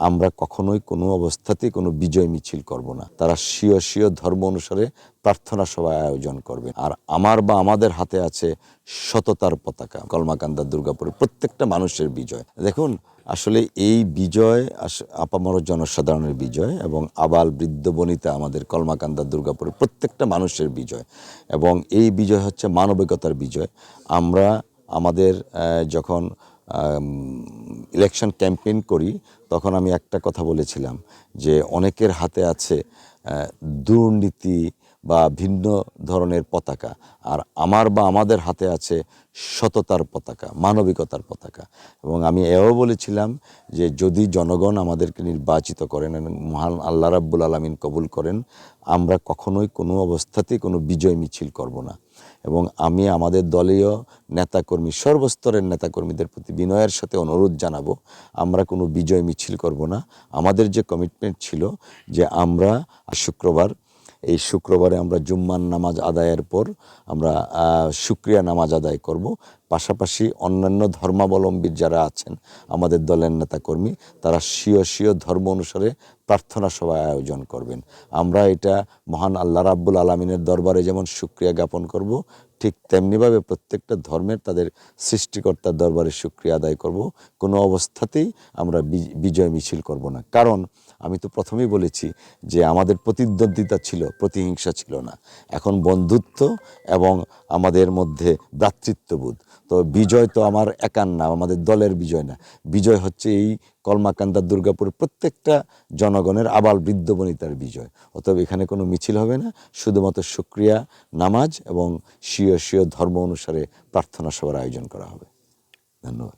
আমরা কখনোই কোনো অবস্থাতেই কোনো বিজয় মিছিল করব না। তারা স্বীয় স্বীয় ধর্ম অনুসারে প্রার্থনা সভা আয়োজন করবে। আর আমার বা আমাদের হাতে আছে সততার পতাকা। কলমাকান্দা দুর্গাপুরের প্রত্যেকটা মানুষের বিজয়। দেখুন, আসলে এই বিজয় আপামর জনসাধারণের বিজয় এবং আবাল বৃদ্ধ বনিতা আমাদের কলমাকান্দা দুর্গাপুরের প্রত্যেকটা মানুষের বিজয়, এবং এই বিজয় হচ্ছে মানবিকতার বিজয়। আমরা আমাদের যখন ইলেকশন ক্যাম্পেইন করি তখন আমি একটা কথা বলেছিলাম যে অনেকের হাতে আছে দুর্নীতি বা ভিন্ন ধরনের পতাকা, আর আমার বা আমাদের হাতে আছে সততার পতাকা, মানবিকতার পতাকা। এবং আমি এও বলেছিলাম যে যদি জনগণ আমাদেরকে নির্বাচিত করেন এবং মহান আল্লাহ রাব্বুল আলামিন কবুল করেন, আমরা কখনোই কোনো অবস্থাতেই কোনো বিজয় মিছিল করব না। এবং আমি আমাদের দলীয় নেতাকর্মী, সর্বস্তরের নেতাকর্মীদের প্রতি বিনয়ের সাথে অনুরোধ জানাবো, আমরা কোনো বিজয় মিছিল করব না। আমাদের যে কমিটমেন্ট ছিল যে আমরা এই শুক্রবারে আমরা জুম্মার নামাজ আদায়ের পর আমরা শুকরিয়া নামাজ আদায় করব। পাশাপাশি অন্যান্য ধর্মাবলম্বীর যারা আছেন আমাদের দলের নেতাকর্মী, তারা স্বীয় স্বীয় ধর্ম অনুসারে প্রার্থনা সভা আয়োজন করবেন। আমরা এটা মহান আল্লাহ রাব্বুল আলামিনের দরবারে যেমন শুকরিয়া জ্ঞাপন করব, ঠিক তেমনিভাবে প্রত্যেকটা ধর্মের তাদের সৃষ্টিকর্তার দরবারে শুকরিয়া আদায় করব। কোনো অবস্থাতেই আমরা বিজয় মিছিল করব না। কারণ আমি তো প্রথমেই বলেছি যে আমাদের প্রতিদ্বন্দ্বিতা ছিল, প্রতিহিংসা ছিল না। এখন বন্ধুত্ব এবং আমাদের মধ্যে ভ্রাতৃত্ববোধ। তো বিজয় তো আমার একার না, আমাদের দলের বিজয় না। বিজয় হচ্ছে এই কলমাকান্দা দুর্গাপুরের প্রত্যেকটা জনগণের আবাল বৃদ্ধ বনিতার বিজয়। অতএব এখানে কোনো মিছিল হবে না, শুধুমাত্র শুকরিয়া নামাজ এবং স্বীয় স্বীয় ধর্ম অনুসারে প্রার্থনা সভার আয়োজন করা হবে। ধন্যবাদ।